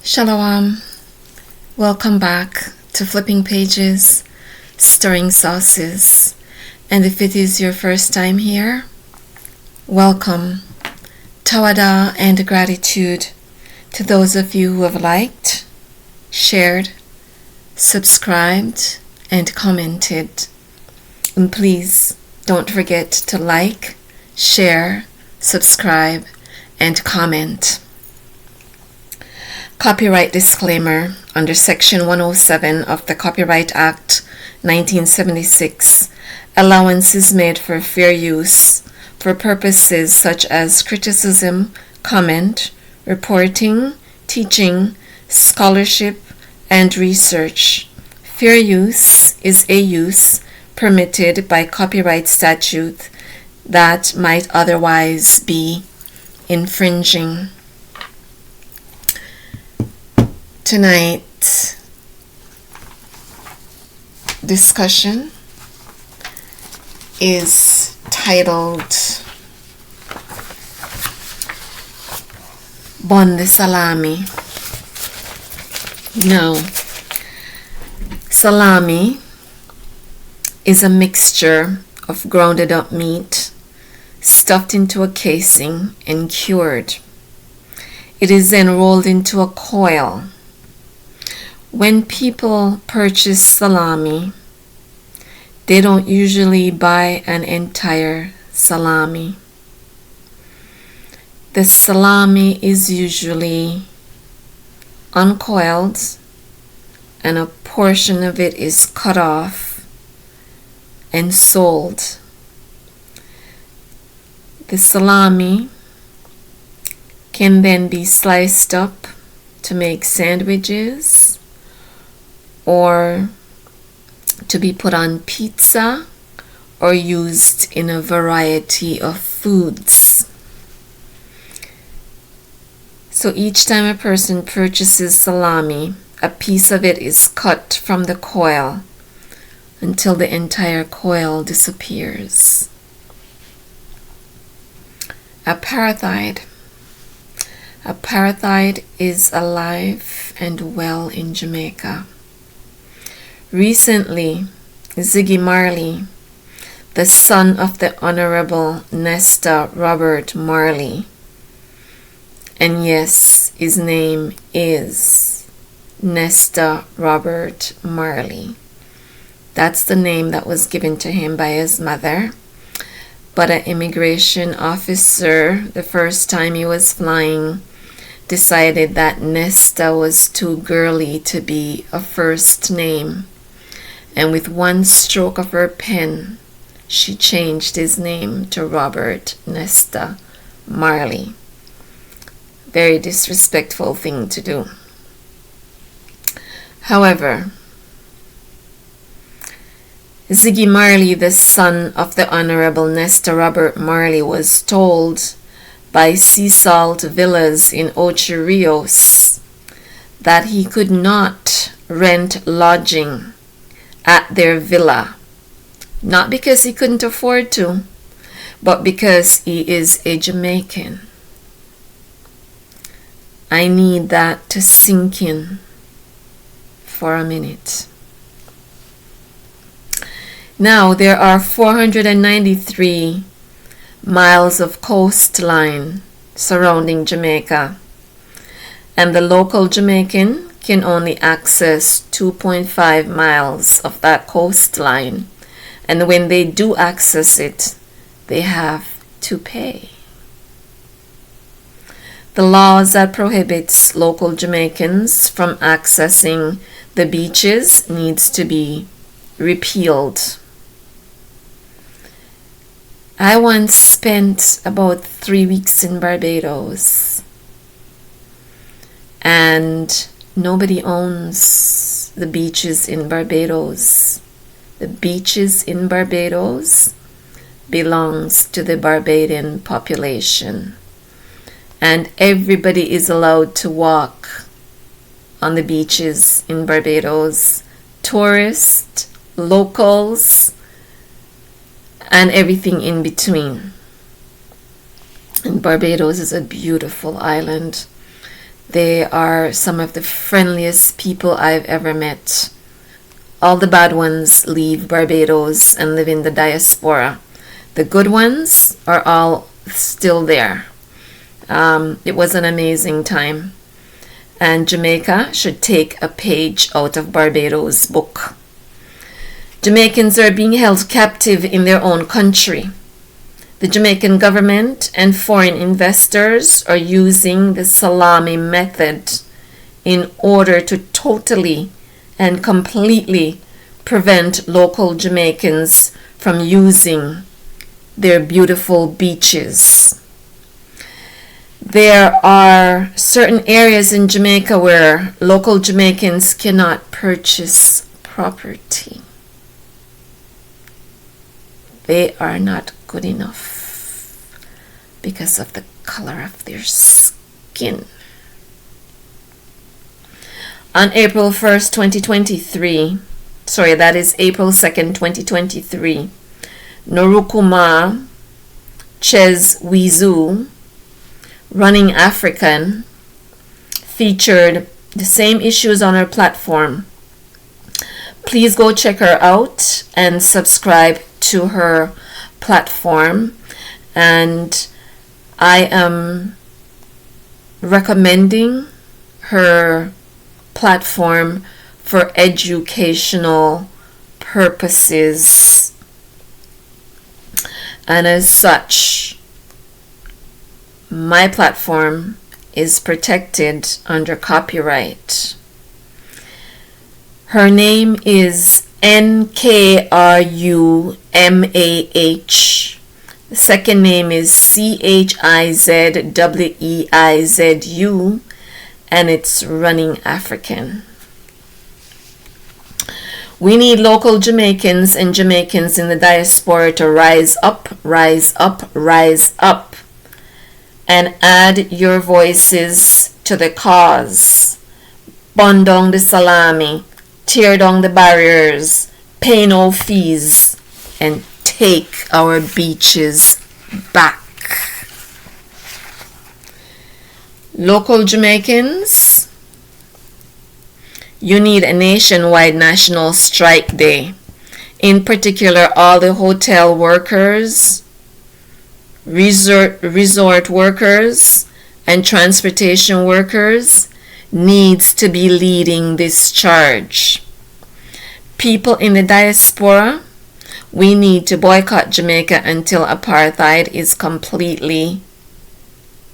Shalom. Welcome back to Flipping Pages, Stirring Sauces. And if it is your first time here, welcome. Tawada and gratitude to those of you who have liked, shared, subscribed, and commented. And please don't forget to like, share, subscribe, and comment. Copyright disclaimer under Section 107 of the Copyright Act 1976. Allowance is made for fair use for purposes such as criticism, comment, reporting, teaching, scholarship, and research. Fair use is a use permitted by copyright statute that might otherwise be infringing. Tonight's discussion is titled Bon the Salami. Now, salami is a mixture of grounded up meat stuffed into a casing and cured. It is then rolled into a coil. When people purchase salami, they don't usually buy an entire salami. The salami is usually uncoiled and a portion of it is cut off and sold. The salami can then be sliced up to make sandwiches or to be put on pizza or used in a variety of foods. So each time a person purchases salami, a piece of it is cut from the coil until the entire coil disappears. Apartheid. Apartheid is alive and well in Jamaica. Recently, Ziggy Marley, the son of the Honorable Nesta Robert Marley, and yes, his name is Nesta Robert Marley. That's the name that was given to him by his mother. But an immigration officer, the first time he was flying, decided that Nesta was too girly to be a first name. And with one stroke of her pen, she changed his name to Robert Nesta Marley. Very disrespectful thing to do. However, Ziggy Marley, the son of the Honorable Nesta Robert Marley, was told by Sea Salt Villas in Ocho Rios that he could not rent lodging at their villa, not because he couldn't afford to, but because he is a Jamaican. I need that to sink in for a minute. Now, there are 493 miles of coastline surrounding Jamaica, and the local Jamaican can only access 2.5 miles of that coastline, and when they do access it, they have to pay. The laws that prohibits local Jamaicans from accessing the beaches needs to be repealed. I once spent about 3 weeks in Barbados, and nobody owns the beaches in Barbados. The beaches in Barbados belongs to the Barbadian population, and everybody is allowed to walk on the beaches in Barbados. Tourists, locals, and everything in between. And Barbados is a beautiful island. They are some of the friendliest people I've ever met. All the bad ones leave Barbados and live in the diaspora. The good ones are all still there. It was an amazing time. And Jamaica should take a page out of Barbados' book. Jamaicans are being held captive in their own country. The Jamaican government and foreign investors are using the Salami method in order to totally and completely prevent local Jamaicans from using their beautiful beaches. There are certain areas in Jamaica where local Jamaicans cannot purchase property. They are not good enough because of the color of their skin. On April 1st, 2023, that is April 2nd, 2023, Norukuma Ches Wizu, Running African, featured the same issues on her platform. Please go check her out and subscribe to her platform. And I am recommending her platform for educational purposes. And as such, my platform is protected under copyright. Her name is NKRUMAH. The second name is CHIZWEIZU, and it's Running African. We need local Jamaicans and Jamaicans in the diaspora to rise up, rise up, rise up, and add your voices to the cause. Burn down the Salami, tear down the barriers, pay no fees, and take our beaches back. Local Jamaicans, you need a nationwide national strike day. In particular, all the hotel workers, resort workers, and transportation workers needs to be leading this charge. People in the diaspora, we need to boycott Jamaica until apartheid is completely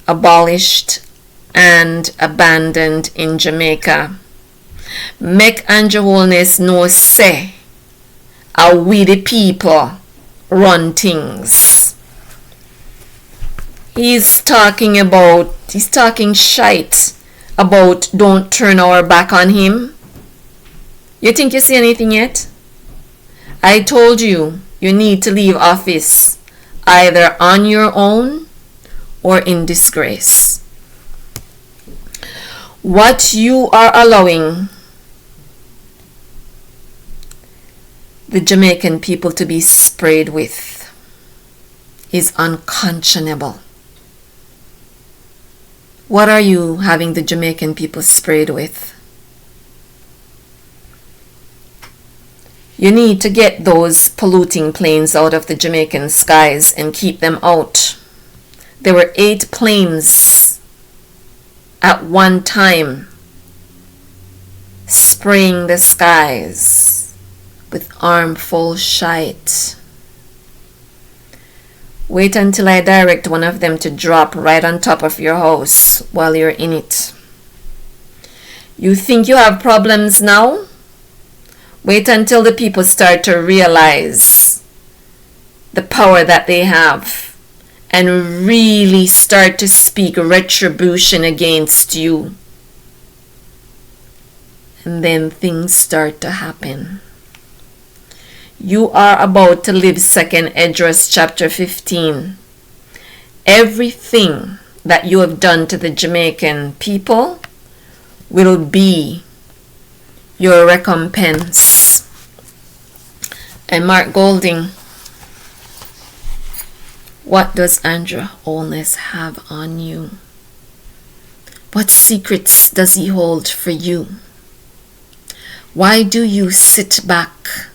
abolished and abandoned in Jamaica. Make Andrew Holness know say, are we the people run things. He's talking shite about don't turn our back on him. You think you see anything yet? I told you, you need to leave office either on your own or in disgrace. What you are allowing the Jamaican people to be sprayed with is unconscionable. What are you having the Jamaican people sprayed with? You need to get those polluting planes out of the Jamaican skies and keep them out. There were 8 planes at one time spraying the skies with harmful shite. Wait until I direct one of them to drop right on top of your house while you're in it. You think you have problems now? Wait until the people start to realize the power that they have and really start to speak retribution against you. And then things start to happen. You are about to live 2nd Esdras chapter 15. Everything that you have done to the Jamaican people will be your recompense. And Mark Golding, what does Andrew Holness have on you? What secrets does he hold for you? Why do you sit back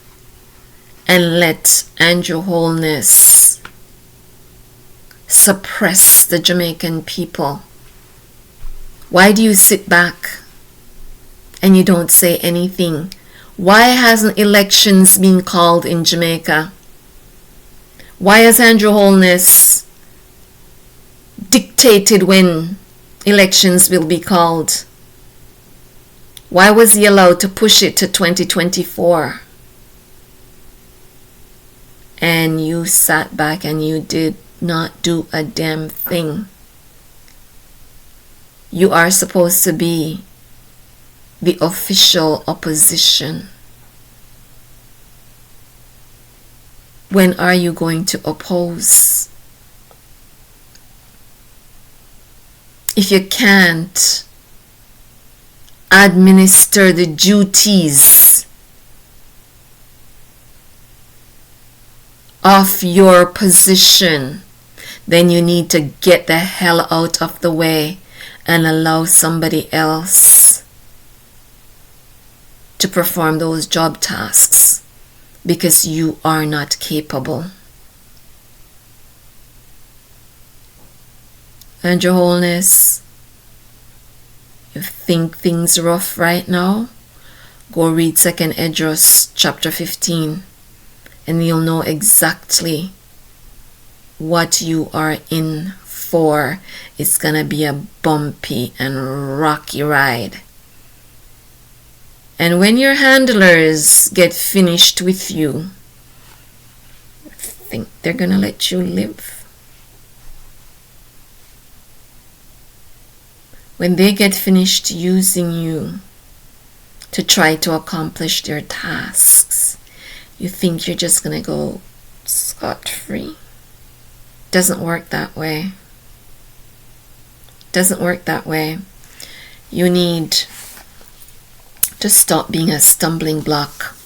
and let Andrew Holness suppress the Jamaican people? Why do you sit back and you don't say anything? Why hasn't elections been called in Jamaica? Why has Andrew Holness dictated when elections will be called? Why was he allowed to push it to 2024? And you sat back and you did not do a damn thing. You are supposed to be the official opposition. When are you going to oppose? If you can't administer the duties of your position, then you need to get the hell out of the way and allow somebody else to perform those job tasks, because you are not capable. Andrew Holness, you think things rough right now? Go read 2nd Esdras chapter 15 and you'll know exactly what you are in for. It's gonna be a bumpy and rocky ride. And when your handlers get finished with you, think they're gonna let you live? When they get finished using you to try to accomplish their tasks, you think you're just gonna go scot-free? Doesn't work that way. Doesn't work that way. You need to stop being a stumbling block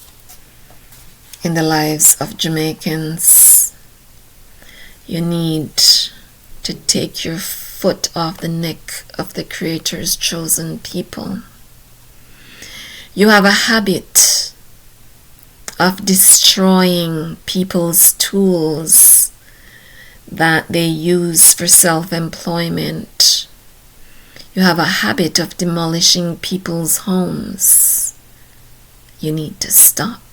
in the lives of Jamaicans. You need to take your foot off the neck of the Creator's chosen people. You have a habit of destroying people's tools that they use for self-employment. You have a habit of demolishing people's homes. You need to stop.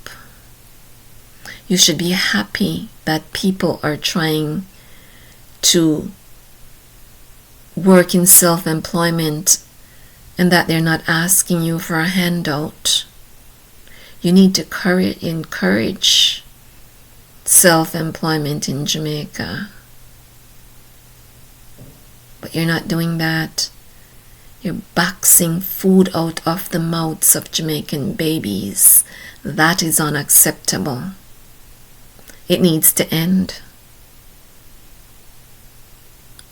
You should be happy that people are trying to work in self-employment and that they're not asking you for a handout. You need to encourage self-employment in Jamaica. But you're not doing that. You're boxing food out of the mouths of Jamaican babies. That is unacceptable. It needs to end.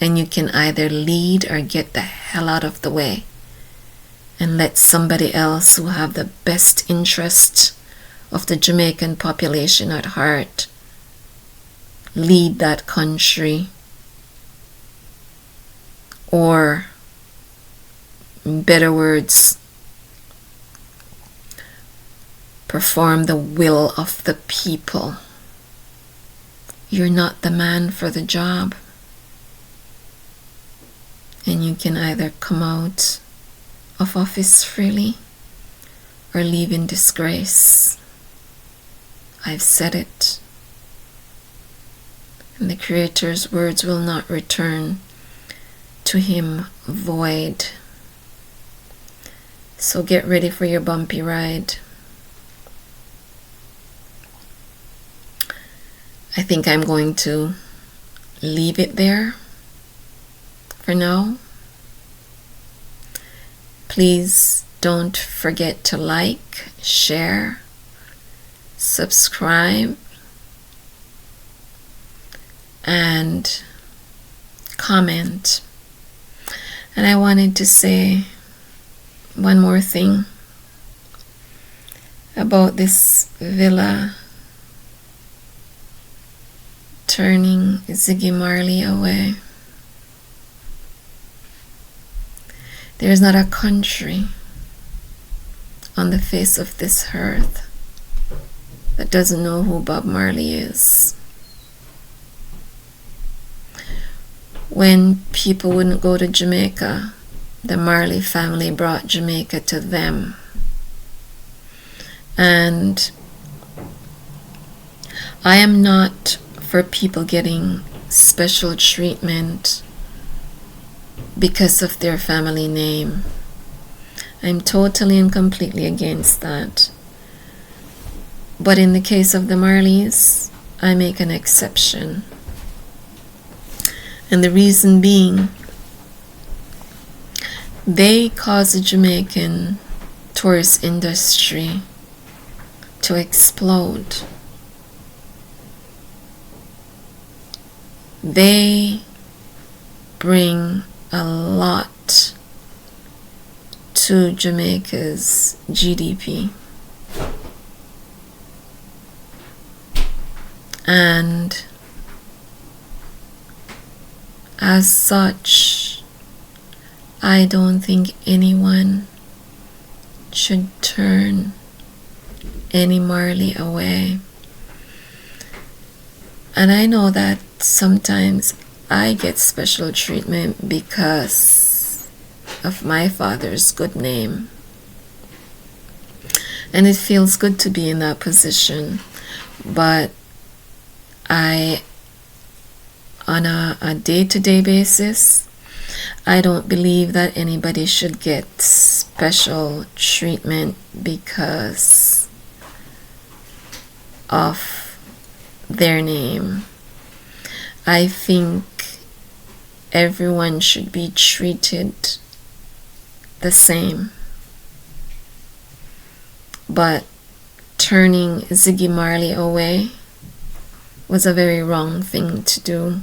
And you can either lead or get the hell out of the way and let somebody else who have the best interest of the Jamaican population at heart lead that country, or in better words, perform the will of the people. You're not the man for the job. And you can either come out of office freely or leave in disgrace. I've said it. And the Creator's words will not return to him void. So get ready for your bumpy ride. I think I'm going to leave it there for now. Please don't forget to like, share, subscribe, and comment. And I wanted to say one more thing about this villa turning Ziggy Marley away. There is not a country on the face of this earth that doesn't know who Bob Marley is. When people wouldn't go to Jamaica, the Marley family brought Jamaica to them. And I am not for people getting special treatment because of their family name. I'm totally and completely against that. But in the case of the Marleys, I make an exception. And the reason being, they caused the Jamaican tourist industry to explode. They bring a lot to Jamaica's GDP. And as such, I don't think anyone should turn any Marley away. And I know that sometimes I get special treatment because of my father's good name. And it feels good to be in that position. But on a day-to-day basis, I don't believe that anybody should get special treatment because of their name. I think everyone should be treated the same. But turning Ziggy Marley away was a very wrong thing to do.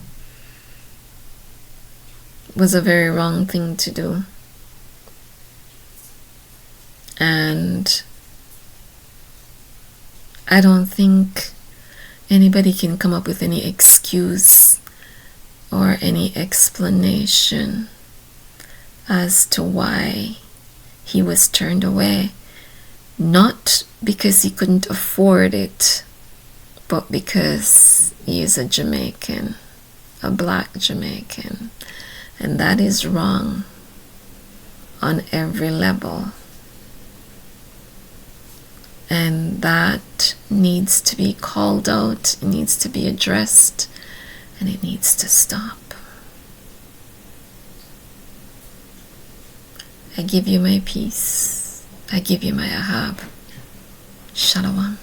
And I don't think anybody can come up with any excuse or any explanation as to why he was turned away. Not because he couldn't afford it, but because he is a Jamaican, a black Jamaican. And that is wrong on every level. And that needs to be called out, it needs to be addressed, and it needs to stop. I give you my peace. I give you my ahab. Shalom.